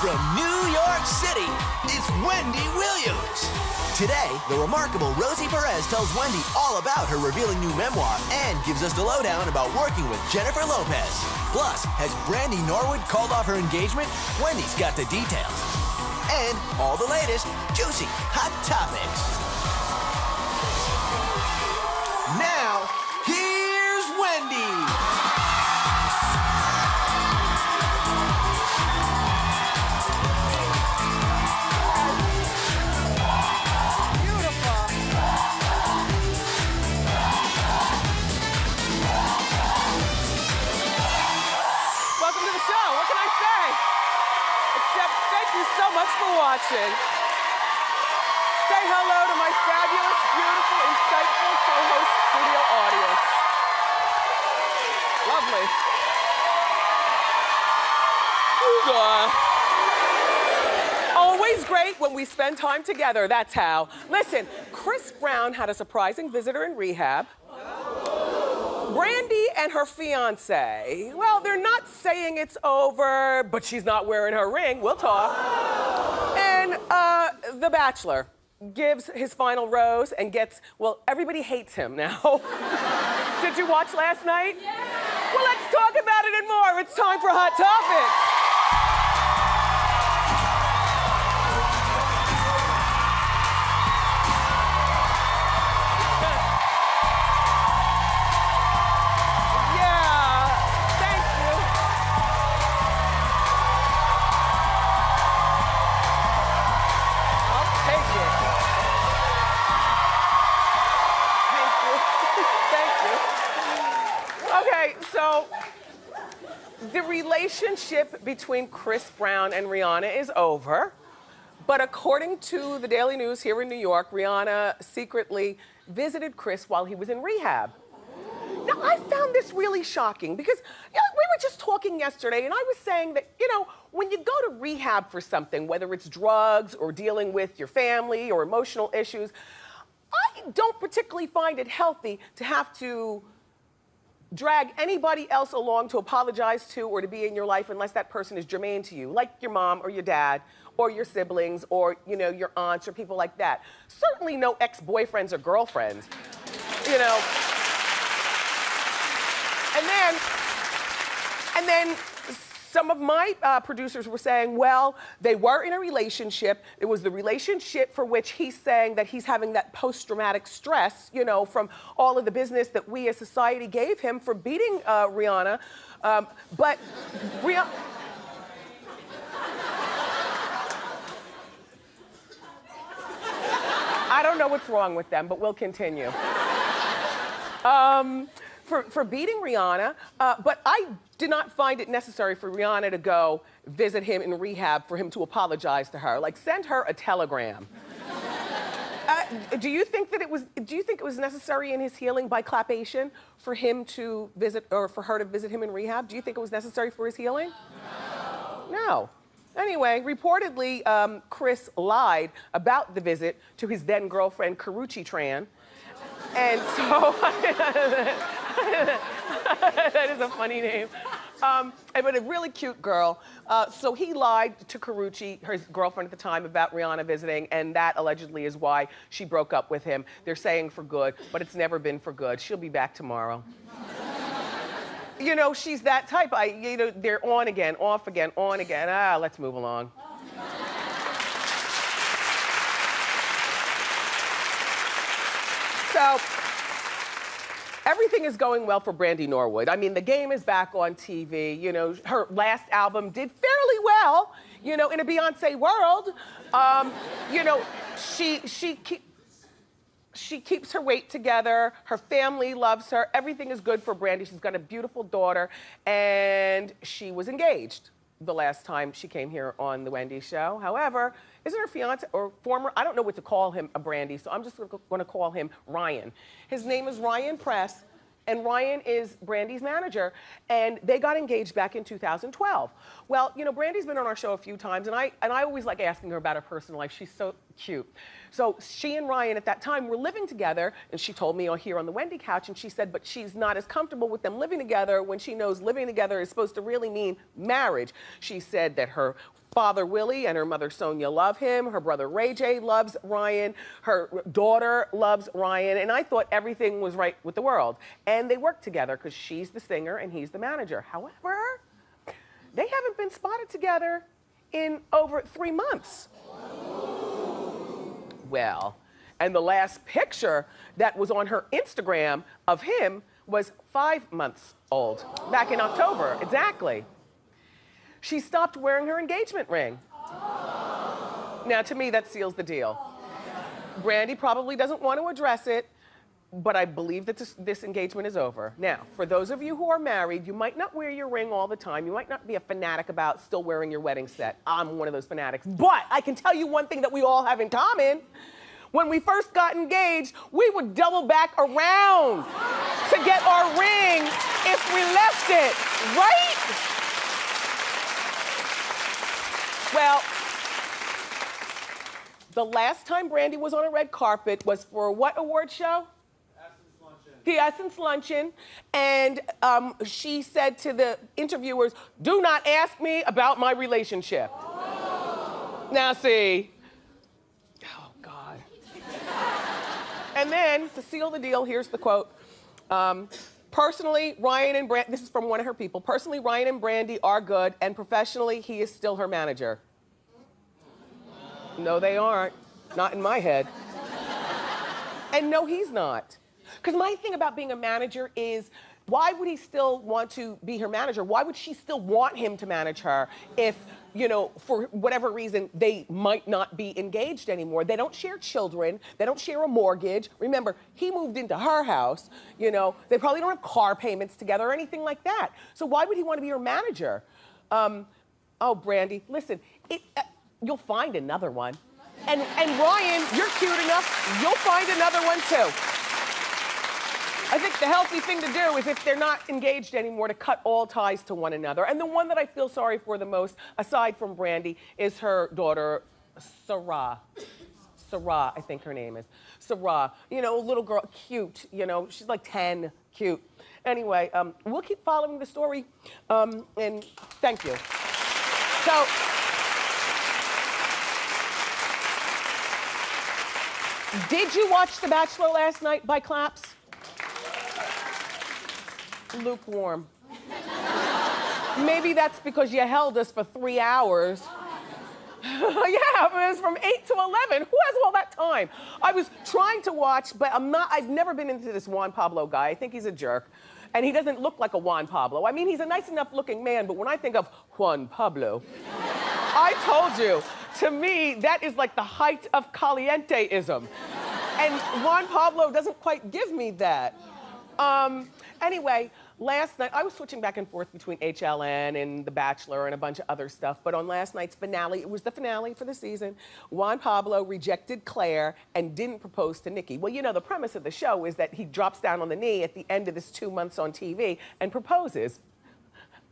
From New York City, it's Wendy Williams. Today, the remarkable Rosie Perez tells Wendy all about her revealing new memoir and gives us the lowdown about working with Jennifer Lopez. Plus, has Brandy Norwood called off her engagement? Wendy's got the details. And all the latest, juicy, hot topics. Now, here's Wendy. So much for watching. Say hello to my fabulous, beautiful, insightful co-host studio audience. Lovely. Always great when we spend time together, that's how. Listen, Chris Brown had a surprising visitor in rehab. Brandy and her fiancé, well, they're not saying it's over, but she's not wearing her ring. We'll talk. And the Bachelor gives his final rose and gets, well, everybody hates him now. Did you watch last night? Yeah. Well, let's talk about it and more. It's time for Hot Topics. So, the relationship between Chris Brown and Rihanna is over. But according to the Daily News here in New York, Rihanna secretly visited Chris while he was in rehab. Now, I found this really shocking because we were just talking yesterday and I was saying that, when you go to rehab for something, whether it's drugs or dealing with your family or emotional issues, I don't particularly find it healthy to have to drag anybody else along to apologize to or to be in your life unless that person is germane to you, like your mom or your dad or your siblings or, your aunts or people like that. Certainly no ex-boyfriends or girlfriends, And then some of my producers were saying, well, they were in a relationship. It was the relationship for which he's saying that he's having that post-traumatic stress, from all of the business that we as society gave him for beating Rihanna. But Rihanna... I don't know what's wrong with them, but we'll continue. For beating Rihanna, but I did not find it necessary for Rihanna to go visit him in rehab for him to apologize to her. Like, send her a telegram. Do you think it was necessary in his healing by clapation for him to visit, or for her to visit him in rehab? Do you think it was necessary for his healing? No. Anyway, reportedly, Chris lied about the visit to his then girlfriend, Karrueche Tran. And so, that is a funny name. But a really cute girl. So he lied to Karrueche, his girlfriend at the time, about Rihanna visiting, and that allegedly is why she broke up with him. They're saying for good, but it's never been for good. She'll be back tomorrow. She's that type. They're on again, off again, on again. Let's move along. So, everything is going well for Brandy Norwood. I mean, the game is back on TV. Her last album did fairly well, in a Beyonce world. She keeps her weight together. Her family loves her. Everything is good for Brandy. She's got a beautiful daughter, and she was engaged the last time she came here on the Wendy show. However, isn't her fiance or former, I don't know what to call him, a Brandy, so I'm just gonna call him Ryan. His name is Ryan Press, and Ryan is Brandy's manager, and they got engaged back in 2012. Well, Brandy's been on our show a few times, and I always like asking her about her personal life. She's so cute. So she and Ryan at that time were living together, and she told me here on the Wendy couch, and she said, but she's not as comfortable with them living together when she knows living together is supposed to really mean marriage. She said that her father Willie and her mother Sonia love him. Her brother Ray J loves Ryan. Her daughter loves Ryan. And I thought everything was right with the world. And they work together because she's the singer and he's the manager. However, they haven't been spotted together in over 3 months. Well, and the last picture that was on her Instagram of him was 5 months old, back in October, exactly. She stopped wearing her engagement ring. Now, to me, that seals the deal. Brandy probably doesn't want to address it, but I believe that this engagement is over. Now, for those of you who are married, you might not wear your ring all the time. You might not be a fanatic about still wearing your wedding set. I'm one of those fanatics. But I can tell you one thing that we all have in common. When we first got engaged, we would double back around to get our ring if we left it, right? Well, the last time Brandy was on a red carpet was for what award show? The Essence Luncheon, and she said to the interviewers, "Do not ask me about my relationship." Now see, oh God. And then, to seal the deal, here's the quote. Personally, Ryan and Brandy, this is from one of her people, personally, Ryan and Brandy are good, and professionally, he is still her manager. No, they aren't. Not in my head. And no, he's not. Because my thing about being a manager is, why would he still want to be her manager? Why would she still want him to manage her if, you know, for whatever reason, they might not be engaged anymore? They don't share children. They don't share a mortgage. Remember, he moved into her house. You know, they probably don't have car payments together or anything like that. So why would he want to be her manager? Oh, Brandy, listen, you'll find another one. And Ryan, you're cute enough, you'll find another one too. I think the healthy thing to do is, if they're not engaged anymore, to cut all ties to one another. And the one that I feel sorry for the most, aside from Brandy, is her daughter, Sarah. Sarah, I think her name is. Sarah, you know, a little girl, cute, you know, she's like 10, cute. Anyway, we'll keep following the story, and thank you. So, did you watch The Bachelor last night by claps? Lukewarm. Maybe that's because you held us for 3 hours. Yeah, it was from 8 to 11. Who has all that time? I was trying to watch, but I've never been into this Juan Pablo guy. I think he's a jerk. And he doesn't look like a Juan Pablo. I mean, he's a nice enough looking man, but when I think of Juan Pablo, I told you, to me, that is like the height of caliente-ism. And Juan Pablo doesn't quite give me that. Anyway, last night, I was switching back and forth between HLN and The Bachelor and a bunch of other stuff, but on last night's finale, it was the finale for the season, Juan Pablo rejected Claire and didn't propose to Nikki. Well, you know, the premise of the show is that he drops down on the knee at the end of this 2 months on TV and proposes.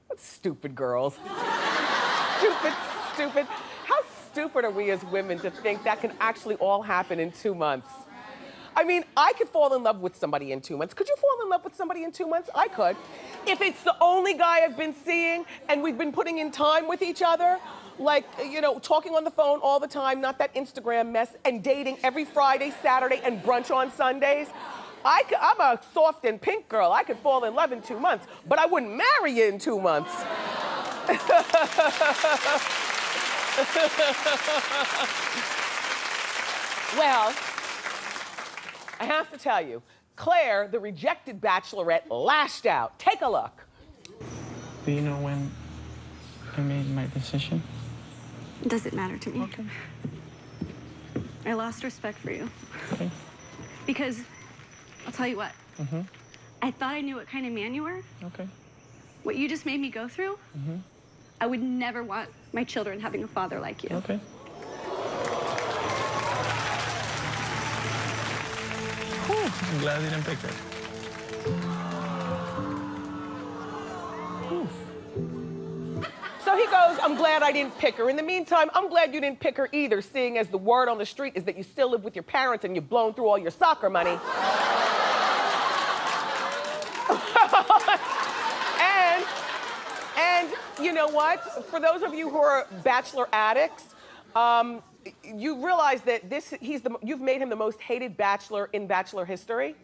What stupid girls. Stupid. How stupid are we as women to think that can actually all happen in 2 months? I mean, I could fall in love with somebody in 2 months. Could you fall in love with somebody in 2 months? I could. If it's the only guy I've been seeing and we've been putting in time with each other, like, you know, talking on the phone all the time, not that Instagram mess, and dating every Friday, Saturday, and brunch on Sundays, I'm a soft and pink girl. I could fall in love in 2 months, but I wouldn't marry you in 2 months. Well, I have to tell you, Claire, the rejected bachelorette, lashed out. Take a look. Do you know when I made my decision? It doesn't matter to me. Okay. I lost respect for you. Okay. Because, I'll tell you what. Mm-hmm. I thought I knew what kind of man you were. Okay. What you just made me go through, I would never want my children having a father like you. Okay. I'm glad I didn't pick her. So he goes, I'm glad I didn't pick her. In the meantime, I'm glad you didn't pick her either, seeing as the word on the street is that you still live with your parents and you've blown through all your soccer money. and you know what? For those of you who are Bachelor addicts, you realize that you've made him the most hated Bachelor in Bachelor history.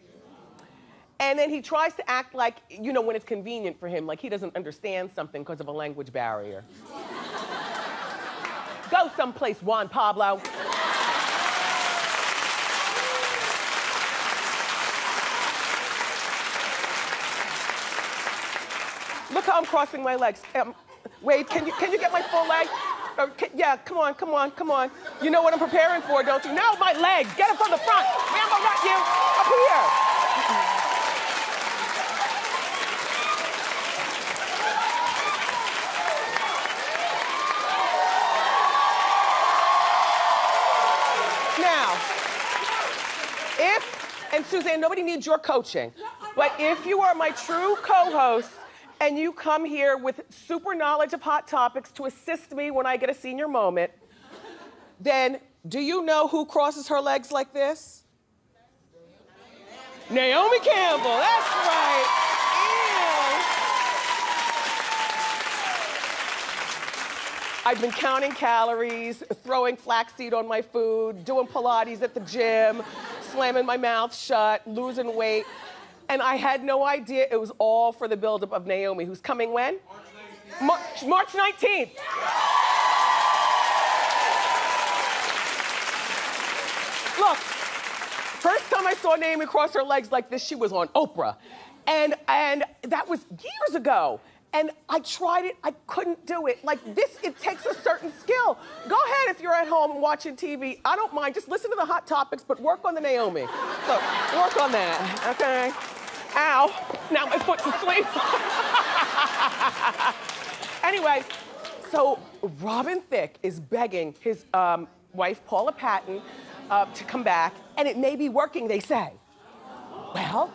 And then he tries to act like, you know, when it's convenient for him, like he doesn't understand something because of a language barrier. Go someplace, Juan Pablo. Look how I'm crossing my legs. Wait, can you get my full leg? Yeah, come on. You know what I'm preparing for, don't you? Now my legs, get them from the front. I'm gonna rock you up here. Now, and Suzanne, nobody needs your coaching, but if you are my true co-host and you come here with super knowledge of hot topics to assist me when I get a senior moment, then do you know who crosses her legs like this? Naomi Campbell, that's right. I've been counting calories, throwing flaxseed on my food, doing Pilates at the gym, slamming my mouth shut, losing weight. And I had no idea it was all for the buildup of Naomi, who's coming when? March 19th. Look, first time I saw Naomi cross her legs like this, she was on Oprah. And that was years ago. And I tried it, I couldn't do it. Like this, it takes a certain skill. Go ahead if you're at home watching TV. I don't mind, just listen to the hot topics, but work on the Naomi. So, work on that, okay? Ow, now my foot's asleep. Anyway, so Robin Thicke is begging his wife, Paula Patton, to come back, and it may be working, they say. Well,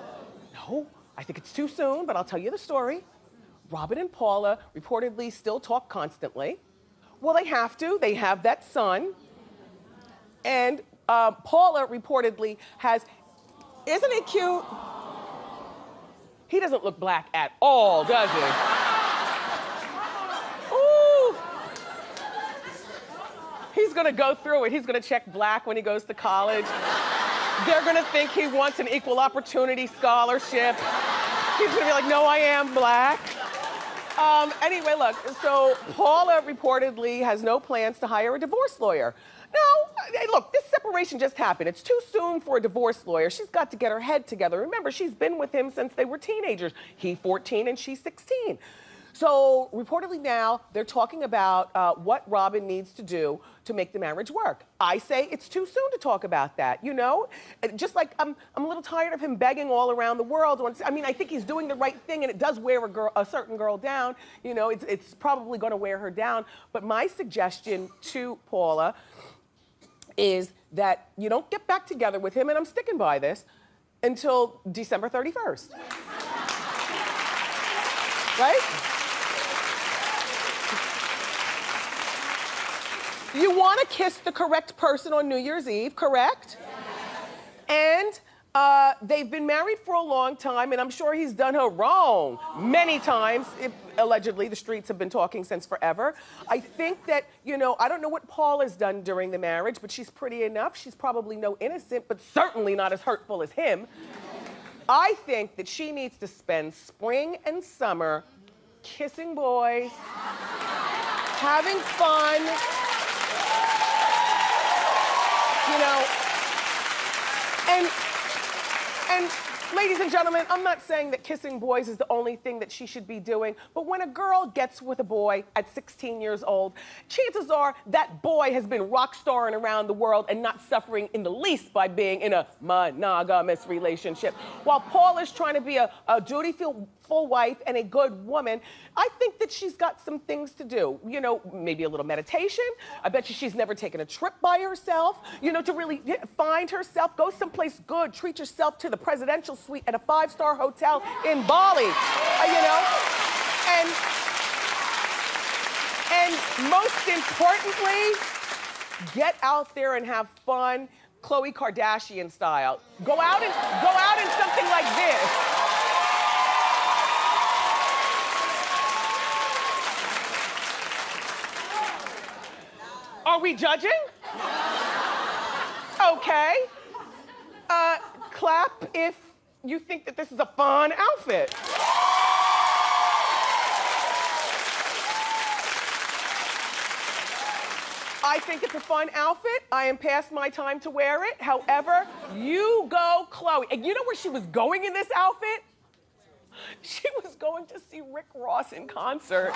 no, I think it's too soon, but I'll tell you the story. Robin and Paula reportedly still talk constantly. Well, they have to. They have that son. And Paula reportedly has, isn't it cute? He doesn't look black at all, does he? Ooh. He's gonna go through it. He's gonna check black when he goes to college. They're gonna think he wants an equal opportunity scholarship. He's gonna be like, no, I am black. Anyway, look, so Paula reportedly has no plans to hire a divorce lawyer. Now, hey, look, this separation just happened. It's too soon for a divorce lawyer. She's got to get her head together. Remember, she's been with him since they were teenagers. He 14 and she 16. So reportedly now, they're talking about what Robin needs to do to make the marriage work. I say it's too soon to talk about that, you know? Just like I'm a little tired of him begging all around the world. I mean, I think he's doing the right thing, and it does wear a certain girl down. You know, it's probably gonna wear her down. But my suggestion to Paula is that you don't get back together with him, and I'm sticking by this, until December 31st. Right? You want to kiss the correct person on New Year's Eve, correct? And they've been married for a long time, and I'm sure he's done her wrong many times. Allegedly, the streets have been talking since forever. I think that, you know, I don't know what Paul has done during the marriage, but she's pretty enough. She's probably no innocent, but certainly not as hurtful as him. I think that she needs to spend spring and summer kissing boys, having fun. You know, and ladies and gentlemen, I'm not saying that kissing boys is the only thing that she should be doing, but when a girl gets with a boy at 16 years old, chances are that boy has been rock starring around the world and not suffering in the least by being in a monogamous relationship. While Paul is trying to be a dutiful wife and a good woman, I think that she's got some things to do. You know, maybe a little meditation. I bet you she's never taken a trip by herself, you know, to really find herself. Go someplace good. Treat yourself to the presidential suite at a 5-star hotel in Bali, you know? And most importantly, get out there and have fun, Khloe Kardashian style. Go out in something like this. Are we judging? Okay. Clap if you think that this is a fun outfit. I think it's a fun outfit. I am past my time to wear it. However, you go, Chloe. And you know where she was going in this outfit? She was going to see Rick Ross in concert.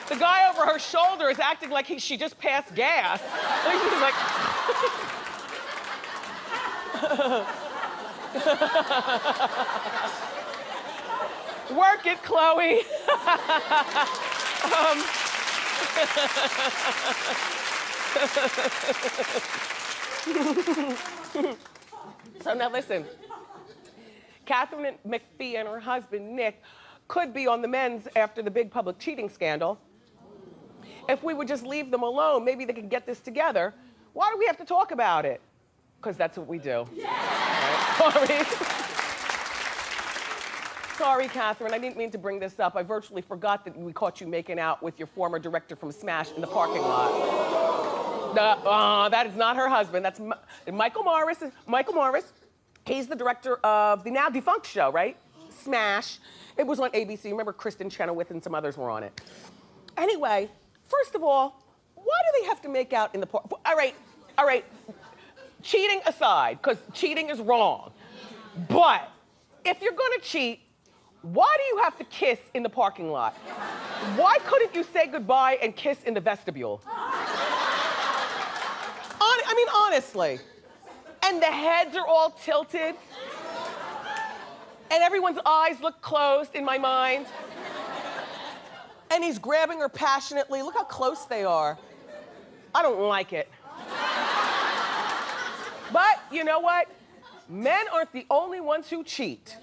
The guy over her shoulder is acting like she just passed gas. He's like... Work it, Chloe. So now listen. Catherine McPhee and her husband, Nick, could be on the men's after the big public cheating scandal. If we would just leave them alone, maybe they could get this together. Why do we have to talk about it? Because that's what we do. Yeah. All right, sorry. Sorry, Catherine, I didn't mean to bring this up. I virtually forgot that we caught you making out with your former director from Smash in the parking lot. That is not her husband. That's Michael Morris. Michael Morris, he's the director of the now defunct show, right? Smash. It was on ABC. Remember Kristen Chenoweth and some others were on it. Anyway, first of all, why do they have to make out in the park? All right. Cheating aside, because cheating is wrong. But if you're gonna cheat, why do you have to kiss in the parking lot? Why couldn't you say goodbye and kiss in the vestibule? I mean, honestly. And the heads are all tilted. And everyone's eyes look closed in my mind. And he's grabbing her passionately. Look how close they are. I don't like it. But you know what? Men aren't the only ones who cheat.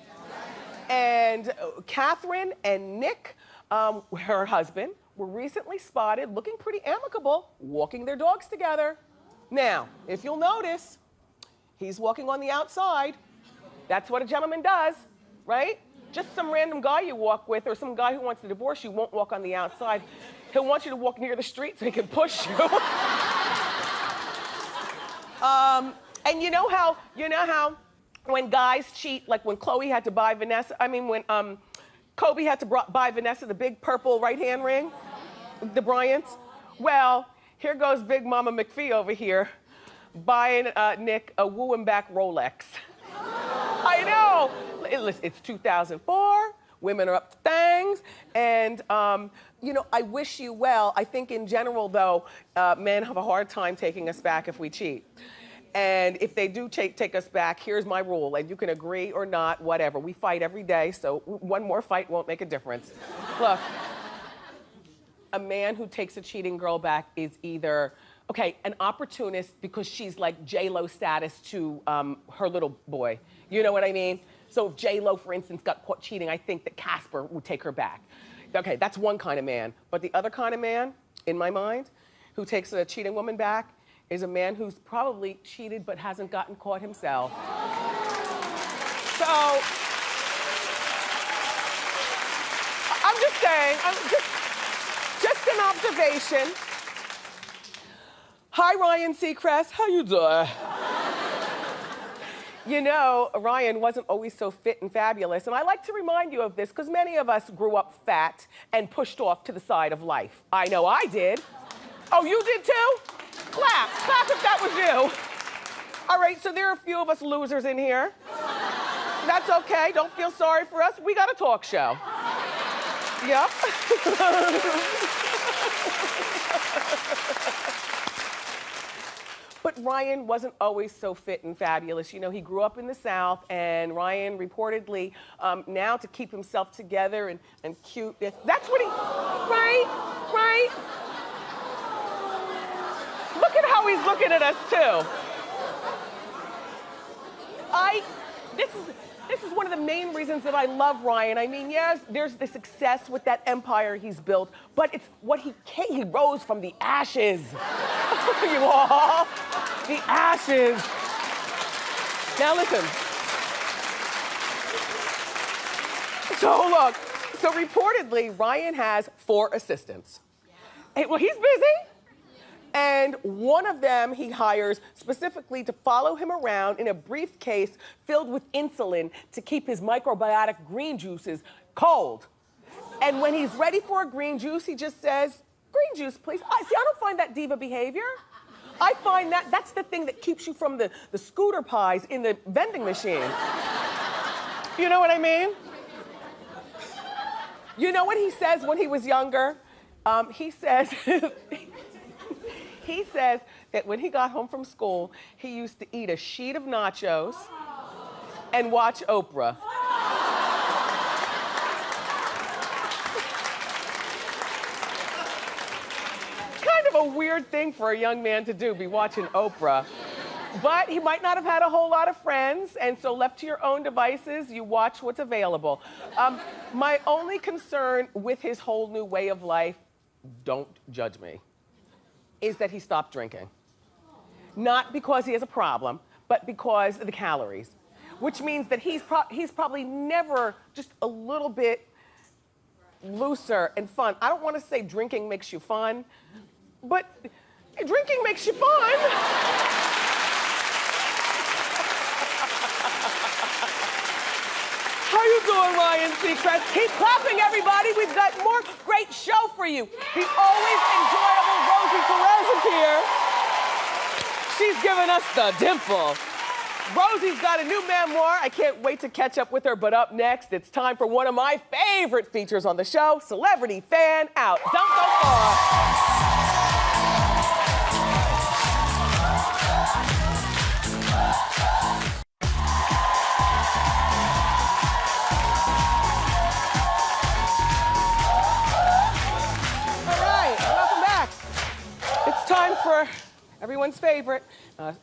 And Catherine and Nick, her husband, were recently spotted looking pretty amicable, walking their dogs together. Now, if you'll notice, he's walking on the outside. That's what a gentleman does, right? Just some random guy you walk with or some guy who wants to divorce you won't walk on the outside. He'll want you to walk near the street so he can push you. And you know how when guys cheat, like when Chloe had to buy Vanessa, when Kobe had to buy Vanessa the big purple right-hand ring, the Bryants. Well, here goes Big Mama McPhee over here buying Nick a woo him back Rolex. I know. It's 2004. Women are up to things. And, I wish you well. I think in general, though, men have a hard time taking us back if we cheat. And if they do take us back, here's my rule. And you can agree or not, whatever. We fight every day, so one more fight won't make a difference. Look, a man who takes a cheating girl back is either, an opportunist because she's like J-Lo status to her little boy. You know what I mean? So if J-Lo, for instance, got caught cheating, I think that Casper would take her back. Okay, that's one kind of man. But the other kind of man, in my mind, who takes a cheating woman back is a man who's probably cheated but hasn't gotten caught himself. So, I'm just saying, just an observation. Hi, Ryan Seacrest, how you doing? You know, Ryan wasn't always so fit and fabulous, and I like to remind you of this because many of us grew up fat and pushed off to the side of life. I know I did. Oh, you did too? Clap if that was you. All right, so there are a few of us losers in here. That's okay, don't feel sorry for us. We got a talk show. Yep. But Ryan wasn't always so fit and fabulous. You know, he grew up in the South, and Ryan reportedly, now to keep himself together and cute, that's what he, right? Look at how he's looking at us, too. This is one of the main reasons that I love Ryan. I mean, yes, there's the success with that empire he's built, but it's what he rose from the ashes. You all, the ashes. Now listen. So look, So reportedly, Ryan has 4 assistants. Hey, well, he's busy. And one of them he hires specifically to follow him around in a briefcase filled with insulin to keep his microbiotic green juices cold. And when he's ready for a green juice, he just says, "Green juice, please." I don't find that diva behavior. I find that's the thing that keeps you from the scooter pies in the vending machine. You know what I mean? You know what he says when he was younger? He says, he says that when he got home from school, he used to eat a sheet of nachos and watch Oprah. It's kind of a weird thing for a young man to do, be watching Oprah. But he might not have had a whole lot of friends, and so left to your own devices, you watch what's available. My only concern with his whole new way of life, don't judge me, is that he stopped drinking. Not because he has a problem, but because of the calories. Which means that he's probably never just a little bit looser and fun. I don't want to say drinking makes you fun, but drinking makes you fun. How you doing, Ryan Seacrest? Keep clapping, everybody. We've got more great show for you. The always enjoyable Rosie Perez is here. She's giving us the dimple. Rosie's got a new memoir. I can't wait to catch up with her, but up next, it's time for one of my favorite features on the show, Celebrity Fan Out. Don't go far. For everyone's favorite,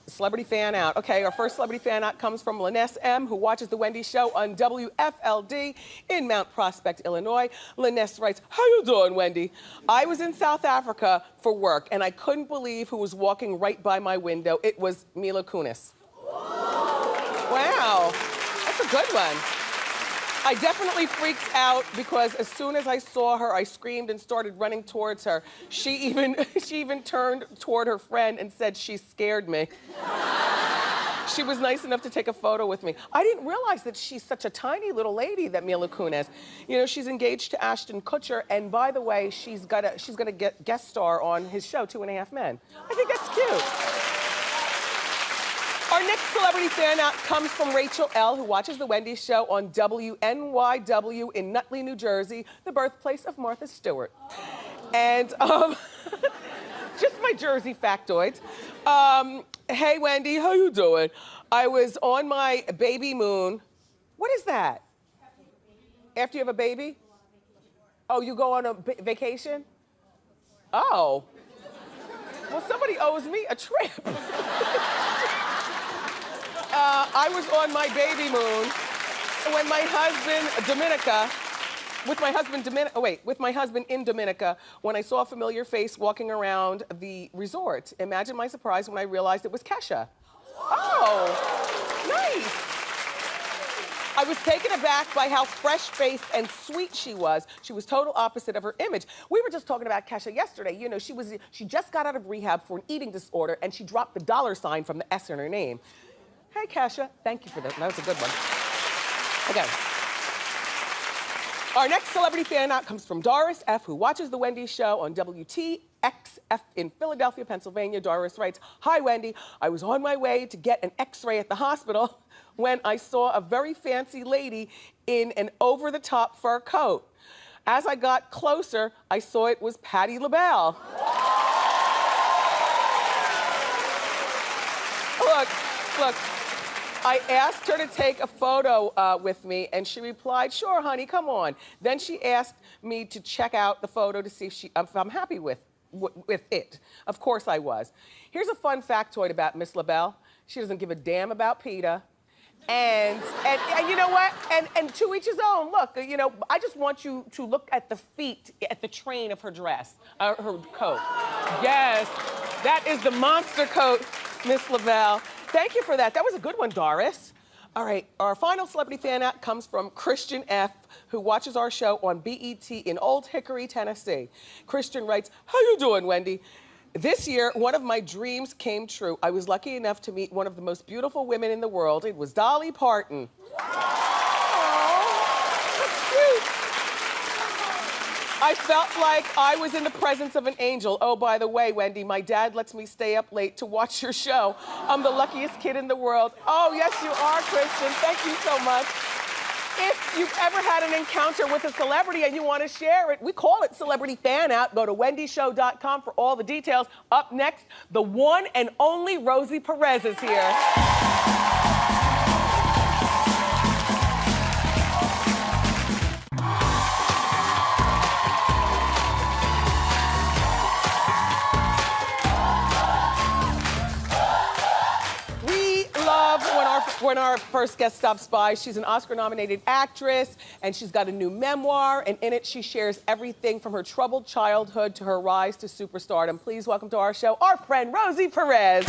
Celebrity Fan Out. Okay, our first Celebrity Fan Out comes from Lyness M., who watches The Wendy Show on WFLD in Mount Prospect, Illinois. Lyness writes, "How you doing, Wendy? I was in South Africa for work, and I couldn't believe who was walking right by my window. It was Mila Kunis." Wow, that's a good one. I definitely freaked out because as soon as I saw her, I screamed and started running towards her. She even turned toward her friend and said she scared me. She was nice enough to take a photo with me. I didn't realize that she's such a tiny little lady, that Mila Kunis. You know, she's engaged to Ashton Kutcher, and by the way, she's gonna guest star on his show, 2.5 Men. I think that's cute. Our next Celebrity Fan Out comes from Rachel L., who watches The Wendy Show on WNYW in Nutley, New Jersey, the birthplace of Martha Stewart. And just my Jersey factoids. Hey, Wendy, how you doing? I was on my baby moon. What is that? After you have a baby? Oh, you go on a vacation? Oh. Well, somebody owes me a trip. I was on my baby moon when my husband, with my husband in Dominica, when I saw a familiar face walking around the resort. Imagine my surprise when I realized it was Kesha. Oh, nice. I was taken aback by how fresh-faced and sweet she was. She was total opposite of her image. We were just talking about Kesha yesterday. You know, she just got out of rehab for an eating disorder, and she dropped the $ from the S in her name. Hey, Kesha, thank you for that. That was a good one. Okay. Our next Celebrity Fan Out comes from Doris F., who watches The Wendy Show on WTXF in Philadelphia, Pennsylvania. Doris writes, "Hi, Wendy. I was on my way to get an X-ray at the hospital when I saw a very fancy lady in an over-the-top fur coat. As I got closer, I saw it was Patti LaBelle." Look. I asked her to take a photo with me, and she replied, "Sure, honey, come on." Then she asked me to check out the photo to see if I'm happy with it. Of course I was. Here's a fun factoid about Miss LaBelle. She doesn't give a damn about PETA. And you know what? And to each his own. Look, you know, I just want you to look at the feet, at the train of her dress, her coat. Yes, that is the monster coat, Miss LaBelle. Thank you for that. That was a good one, Doris. All right, our final celebrity fan out comes from Christian F., who watches our show on BET in Old Hickory, Tennessee. Christian writes, how you doing, Wendy? This year, one of my dreams came true. I was lucky enough to meet one of the most beautiful women in the world. It was Dolly Parton. I felt like I was in the presence of an angel. Oh, by the way, Wendy, my dad lets me stay up late to watch your show. I'm the luckiest kid in the world. Oh, yes, you are, Christian. Thank you so much. If you've ever had an encounter with a celebrity and you want to share it, we call it Celebrity Fan Out. Go to wendyshow.com for all the details. Up next, the one and only Rosie Perez is here. When our first guest stops by, she's an Oscar-nominated actress, and she's got a new memoir, and in it she shares everything from her troubled childhood to her rise to superstardom. Please welcome to our show, our friend Rosie Perez.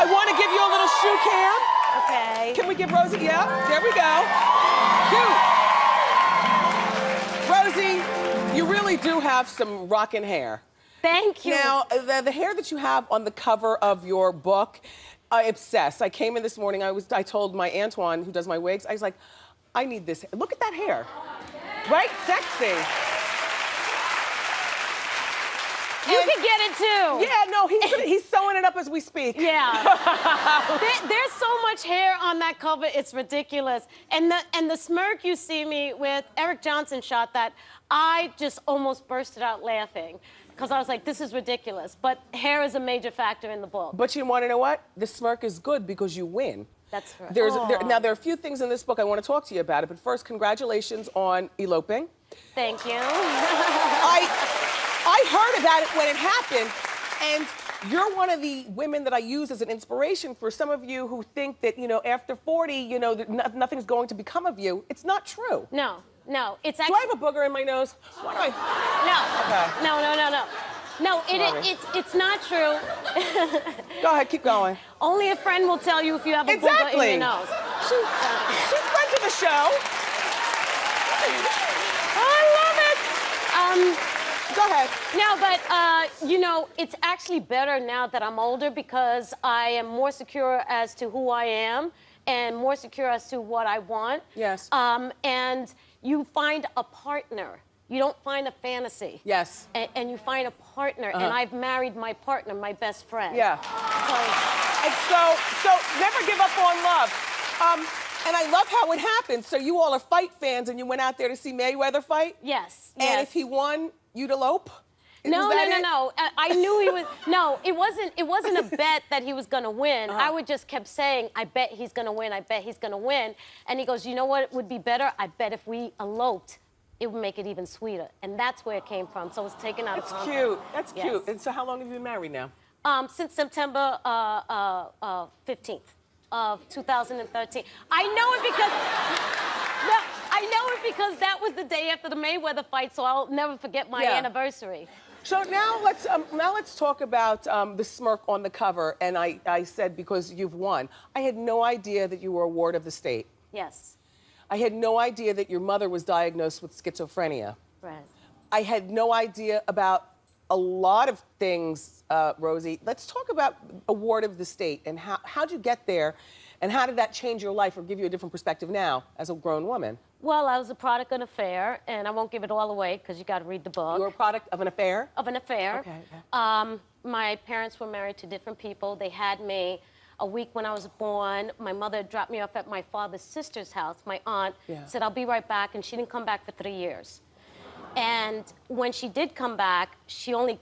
I want to give you a little shoe cam. Okay. Can we give Rosie? Yeah, there we go. Cute. Rosie, you really do have some rockin' hair. Thank you. Now, the hair that you have on the cover of your book, I obsessed. I came in this morning, I told my Antoine, who does my wigs, I was like, I need this. Look at that hair. Right? Sexy. You can get it too. Yeah, no, he's sewing it up as we speak. Yeah. There's so much hair on that cover, it's ridiculous. And the smirk you see me with, Eric Johnson shot that. I just almost bursted out laughing because I was like, this is ridiculous. But hair is a major factor in the book. But you want to know what? The smirk is good because you win. That's right. Now, there are a few things in this book I want to talk to you about it, but first, congratulations on eloping. Thank you. I heard about it when it happened, and you're one of the women that I use as an inspiration for some of you who think that, you know, after 40, you know, nothing's going to become of you. It's not true. No, it's actually... Do I have a booger in my nose? Why do I... No. No, it's not true. Go ahead, keep going. Only a friend will tell you if you have a booger in your nose. She's friend to the show. I love it. Go ahead. No, but, you know, it's actually better now that I'm older because I am more secure as to who I am and more secure as to what I want. Yes. And you find a partner. You don't find a fantasy. Yes. And you find a partner, and I've married my partner, my best friend. Yeah. And so never give up on love. And I love how it happened. So you all are fight fans, and you went out there to see Mayweather fight? Yes. And if he won, you'd elope? No. I knew he was. No, it wasn't a bet that he was gonna win. I would just kept saying, I bet he's gonna win. I bet he's gonna win. And he goes, you know what would be better? I bet if we eloped, it would make it even sweeter. And that's where it came from. So it was taken out of context. That's cute. That's cute. And so how long have you been married now? Since September 15th of 2013. I know it because that was the day after the Mayweather fight, so I'll never forget my anniversary. So now let's talk about the smirk on the cover. And I said because you've won. I had no idea that you were a ward of the state. Yes. I had no idea that your mother was diagnosed with schizophrenia. Right. I had no idea about a lot of things, Rosie. Let's talk about a ward of the state and how'd you get there and how did that change your life or give you a different perspective now as a grown woman? Well, I was a product of an affair, and I won't give it all away because you got to read the book. You were a product of an affair? Of an affair. Okay. My parents were married to different people. They had me a week when I was born. My mother dropped me off at my father's sister's house. My aunt said, I'll be right back, and she didn't come back for 3 years. And when she did come back, she only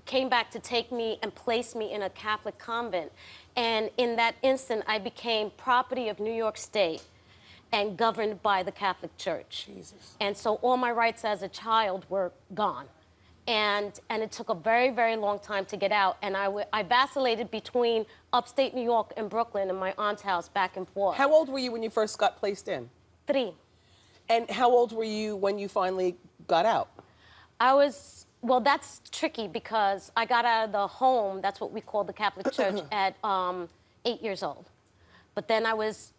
came back to take me and place me in a Catholic convent. And in that instant, I became property of New York State and governed by the Catholic Church. Jesus. And so all my rights as a child were gone. and it took a very, very long time to get out. And I vacillated between upstate New York and Brooklyn and my aunt's house back and forth. How old were you when you first got placed in? 3. And how old were you when you finally got out? Well, that's tricky because I got out of the home, that's what we call the Catholic Church, at 8 years old. But then there was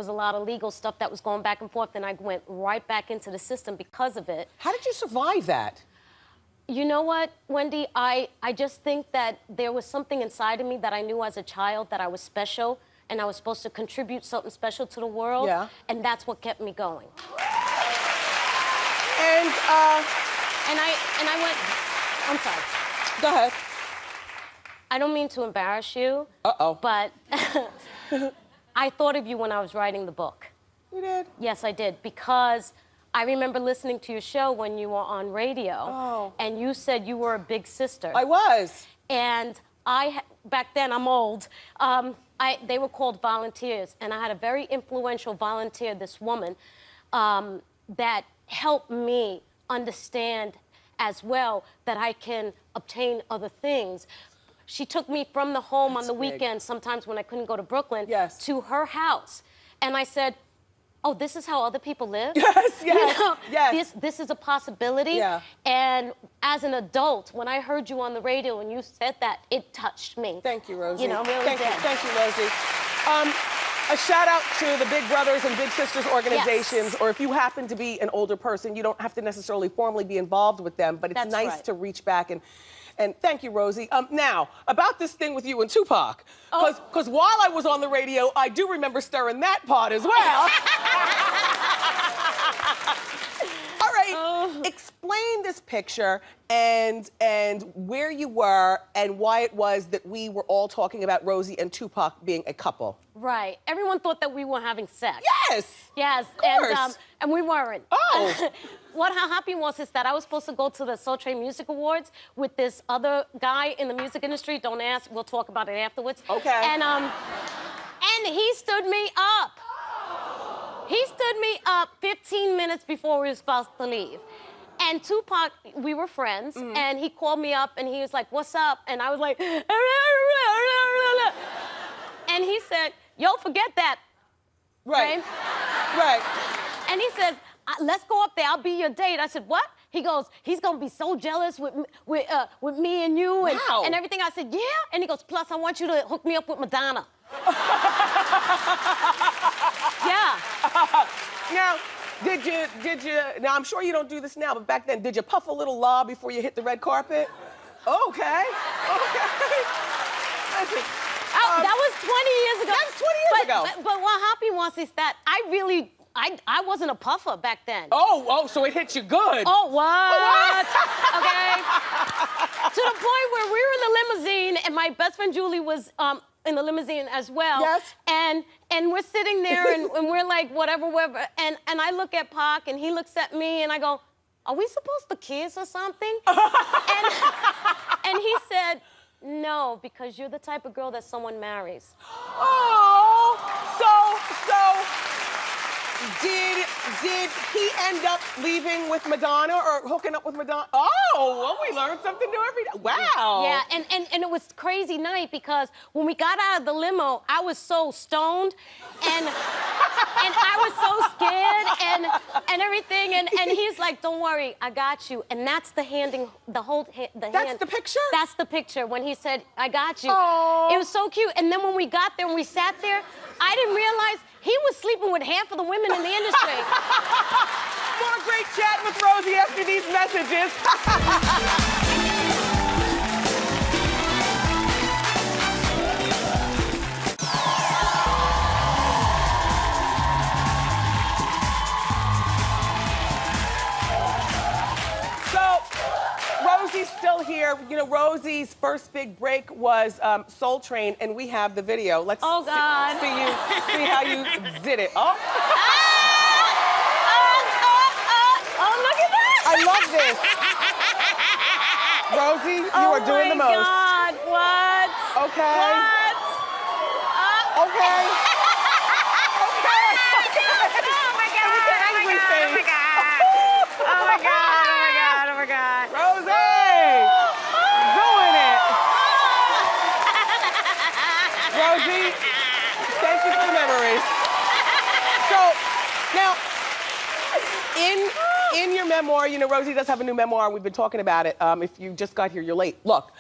a lot of legal stuff that was going back and forth, and I went right back into the system because of it. How did you survive that? You know what, Wendy? I just think that there was something inside of me that I knew as a child that I was special, and I was supposed to contribute something special to the world. Yeah. And that's what kept me going. And I went, I'm sorry. Go ahead. I don't mean to embarrass you. Uh-oh. But I thought of you when I was writing the book. You did? Yes, I did, because I remember listening to your show when you were on radio. Oh. And you said you were a big sister. I was. And back then, I'm old, they were called volunteers. And I had a very influential volunteer, this woman, that helped me understand as well that I can obtain other things. She took me from the home on the weekends, sometimes when I couldn't go to Brooklyn, to her house. And I said, oh, this is how other people live? Yes, yes, you know, yes. This is a possibility. Yeah. And as an adult, when I heard you on the radio and you said that, it touched me. Thank you, Rosie. You know, really Thank did. you, thank you, Rosie. A shout out to the Big Brothers and Big Sisters organizations, or if you happen to be an older person, you don't have to necessarily formally be involved with them, but it's That's nice right. to reach back and thank you, Rosie. Now, about this thing with you and Tupac, because while I was on the radio, I do remember stirring that pot as well. All right, explain this picture and where you were and why it was that we were all talking about Rosie and Tupac being a couple. Right. Everyone thought that we were having sex. Yes! Yes. Of course. And we weren't. Oh! What happened was that I was supposed to go to the Soul Train Music Awards with this other guy in the music industry. Don't ask, we'll talk about it afterwards. Okay. And he stood me up. He stood me up 15 minutes before we were supposed to leave. And Tupac, we were friends, and he called me up and he was like, what's up? And I was like, and he said, yo, forget that. Right. Right. And he says, let's go up there, I'll be your date. I said, what? He goes, he's gonna be so jealous with me and you and everything. I said, yeah. And he goes, plus I want you to hook me up with Madonna. Yeah. Now, did you, now I'm sure you don't do this now, but back then, did you puff a little law before you hit the red carpet? Okay. Listen, that was 20 years ago. That's 20 years ago. But what happened was that I wasn't a puffer back then. Oh, so it hit you good. Oh, what? Okay. To the point where we were in the limousine and my best friend Julie was in the limousine as well. Yes. And we're sitting there and we're like, whatever. And I look at Pac and he looks at me and I go, are we supposed to kiss or something? and he said, no, because you're the type of girl that someone marries. Oh, so did he end up leaving with Madonna or hooking up with Madonna? Oh, well, we learned something new every day. Wow. Yeah, and it was a crazy night because when we got out of the limo, I was so stoned and I was so scared and everything. And he's like, don't worry, I got you. And that's the handing, That's the picture? That's the picture when he said, I got you. Oh. It was so cute. And then when we got there and we sat there, I didn't realize he was sleeping with half of the women in the industry. More great chat with Rosie after these messages. Rosie's still here. You know, Rosie's first big break was Soul Train, and we have the video. Let's God. see how you did it. Oh. Oh, look at that! I love this. Rosie, you are doing the most. Oh, my God, what? Okay. What? Okay. Okay. Oh, my God, Angry face. Oh, my God, oh, my God, oh, my God, oh, my God. Rosie! Now, in your memoir, you know, Rosie does have a new memoir. We've been talking about it. If you just got here, you're late. Look,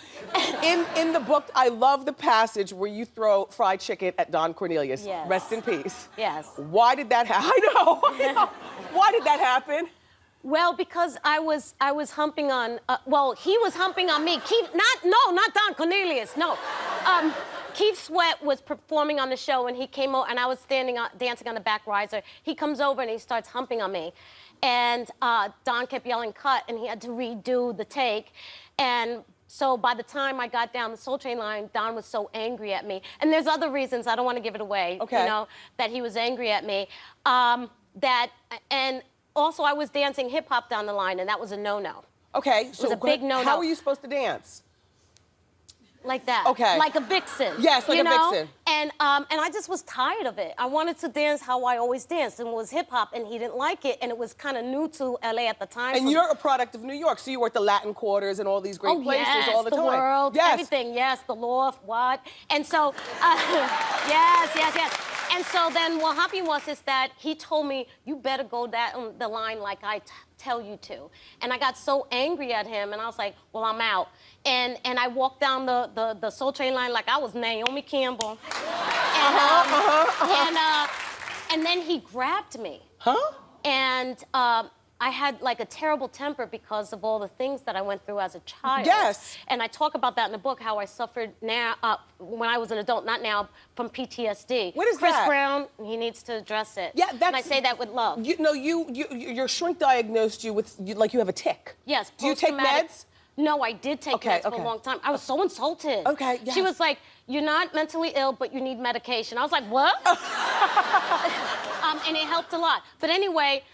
in the book, I love the passage where you throw fried chicken at Don Cornelius. Yes. Rest in peace. Yes. Why did that happen? I know. Why did that happen? Well, because I was humping on, well, he was humping on me. Not Don Cornelius, no. Keith Sweat was performing on the show, and he came over, and I was dancing on the back riser. He comes over and he starts humping on me. And Don kept yelling, cut, and he had to redo the take. And so by the time I got down the Soul Train line, Don was so angry at me. And there's other reasons, I don't want to give it away, you know, that he was angry at me. And also I was dancing hip hop down the line, and that was a no-no. Okay, so it was a big no-no. How were you supposed to dance? Like that. Okay. Like a vixen. Yes, like you a know? vixen. And I just was tired of it. I wanted to dance how I always danced, and it was hip hop, and he didn't like it, and it was kind of new to LA at the time. And you're a product of New York, so you were at the Latin Quarters and all these great places all the time. The world, everything, yes, the loft, what? And so, yes. And so then what happened was that he told me, you better go down the line like I tell you to. And I got so angry at him, and I was like, well, I'm out. And I walked down the Soul Train line like I was Naomi Campbell. And then he grabbed me. Huh? And I had like a terrible temper because of all the things that I went through as a child. Yes. And I talk about that in the book, how I suffered now, when I was an adult, not now, from PTSD. What is Chris that? Brown, he needs to address it. Yeah, that's... And I say that with love. Your shrink diagnosed you with, like you have a tick. Yes. Do you take meds? No, I did take meds for a long time. I was so insulted. Okay, yes. She was like, you're not mentally ill, but you need medication. I was like, what? And it helped a lot. But anyway,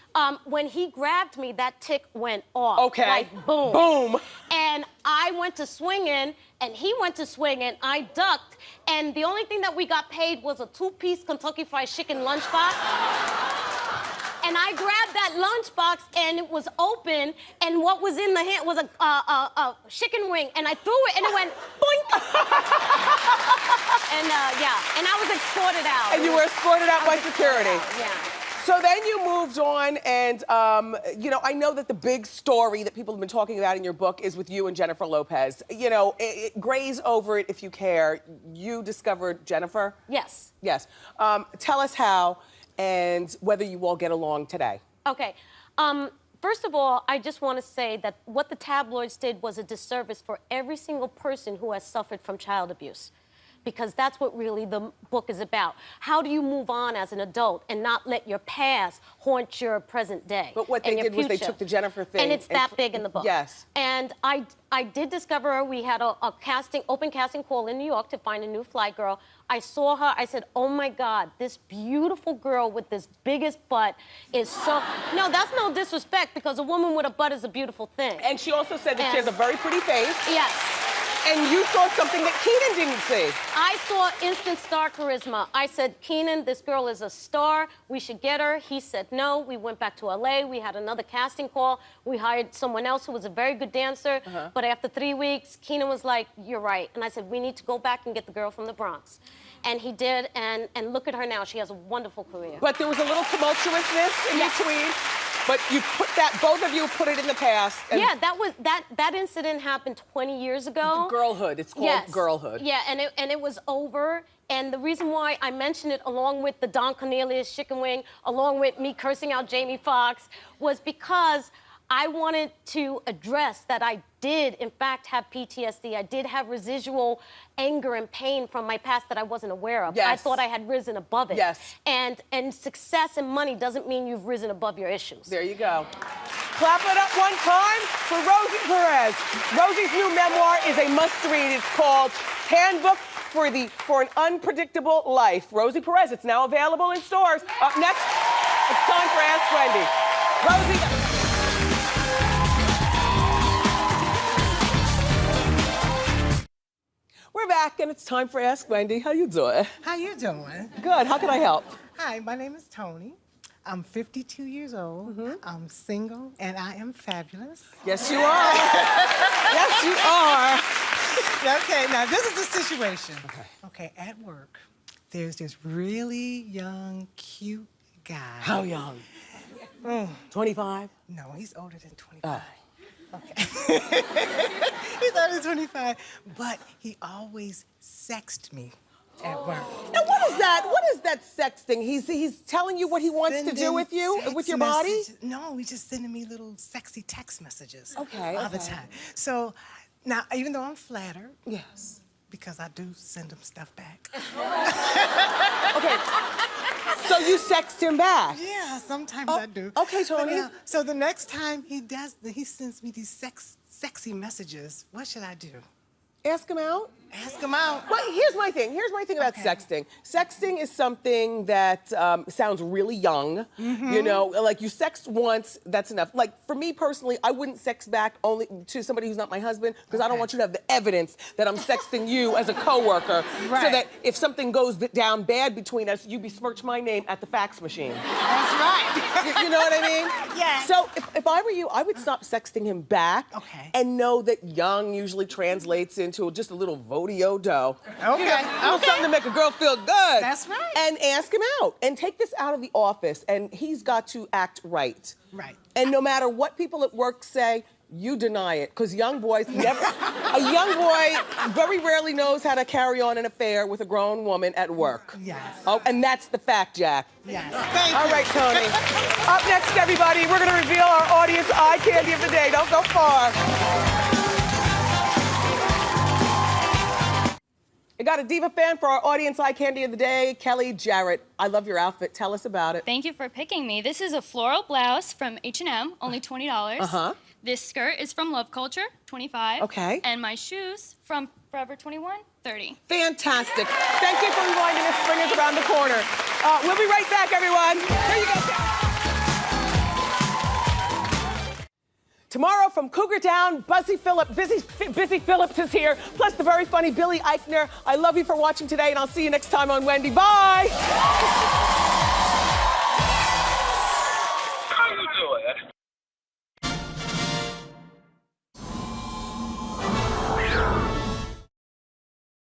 when he grabbed me, that tick went off. Okay. Like, boom. Boom. And I went to swinging, and he went to swinging. I ducked, and the only thing that we got paid was a 2-piece Kentucky Fried Chicken lunchbox. And I grabbed that lunchbox, and it was open, and what was in the hand was a chicken wing, and I threw it, and it went boink. And I was escorted out. And you were escorted out by security. Yeah. So then you moved on, and you know, I know that the big story that people have been talking about in your book is with you and Jennifer Lopez. You know, graze over it if you care. You discovered Jennifer? Yes. Yes. Tell us how and whether you all get along today. Okay. First of all, I just want to say that what the tabloids did was a disservice for every single person who has suffered from child abuse. Because that's what really the book is about. How do you move on as an adult and not let your past haunt your present day? But what they did was they took the Jennifer thing. And it's that big in the book. Yes. And I did discover her. We had a open casting call in New York to find a new fly girl. I saw her, I said, oh my God, this beautiful girl with this biggest butt is so... No, that's no disrespect, because a woman with a butt is a beautiful thing. And she also said that she has a very pretty face. Yes. And you saw something that Keenan didn't see. I saw instant star charisma. I said, Keenan, this girl is a star. We should get her. He said no. We went back to LA. We had another casting call. We hired someone else who was a very good dancer. But after 3 weeks, Keenan was like, you're right. And I said, we need to go back and get the girl from the Bronx. And he did, and look at her now. She has a wonderful career. But there was a little tumultuousness in between. But you put that, both of you put it in the past. And yeah, that incident happened 20 years ago. Girlhood, it's called girlhood. Yeah, and it was over. And the reason why I mentioned it along with the Don Cornelius chicken wing, along with me cursing out Jamie Foxx, was because I wanted to address that I did, in fact, have PTSD. I did have residual anger and pain from my past that I wasn't aware of. Yes. I thought I had risen above it. Yes. And success and money doesn't mean you've risen above your issues. There you go. Clap it up one time for Rosie Perez. Rosie's new memoir is a must-read. It's called Handbook for an Unpredictable Life. Rosie Perez, it's now available in stores. Up next, it's time for Ask Wendy. Rosie. We're back, and it's time for Ask Wendy. How you doing? How you doing? Good. How can I help? Hi, my name is Tony. I'm 52 years old. I'm single, and I am fabulous. Yes, you are. Yes, you are. Okay, now this is the situation. Okay, at work, there's this really young, cute guy. How young? 25? No, he's older than 25. Okay. He's older than 25, but he always sexts me at work. Now, what is that? What is that sexting? He's telling you what he wants to do with you, with your body? No, he's just sending me little sexy text messages. Okay, all the time. So now, even though I'm flattered, Yes. because I do send him stuff back. Okay. So you sext him back? Yeah, sometimes I do. Okay, Tony. But, yeah, so the next time he sends me these sexy messages, what should I do? Ask him out? Ask him out. Well, here's my thing. Here's my thing about sexting. Sexting is something that sounds really young. You know, like you sext once, that's enough. Like for me personally, I wouldn't sext back only to somebody who's not my husband because I don't want you to have the evidence that I'm sexting you as a coworker, so that if something goes down bad between us, you besmirch my name at the fax machine. That's right. You know what I mean? Yeah. So if I were you, I would stop sexting him back. Okay. And know that young usually translates into just a little vodeo dough. Okay. You know, something to make a girl feel good. That's right. And ask him out. And take this out of the office. And he's got to act right. Right. And no matter what people at work say, you deny it. Because young boys never... A young boy very rarely knows how to carry on an affair with a grown woman at work. Yes. Oh, and that's the fact, Jack. Yes. Thank All you. right, Tony. Up next, everybody, we're going to reveal our audience eye candy of the day. Don't go far. I got a diva fan for our audience eye candy of the day, Kelly Jarrett. I love your outfit. Tell us about it. Thank you for picking me. This is a floral blouse from H&M, only $20. Uh-huh. This skirt is from Love Culture, $25. Okay. And my shoes from Forever 21, $30. Fantastic. Thank you for reminding us spring is around the corner. We'll be right back, everyone. Here you go, Kelly. Tomorrow from Cougar Town, Busy Phillips is here, plus the very funny Billy Eichner. I love you for watching today, and I'll see you next time on Wendy. Bye!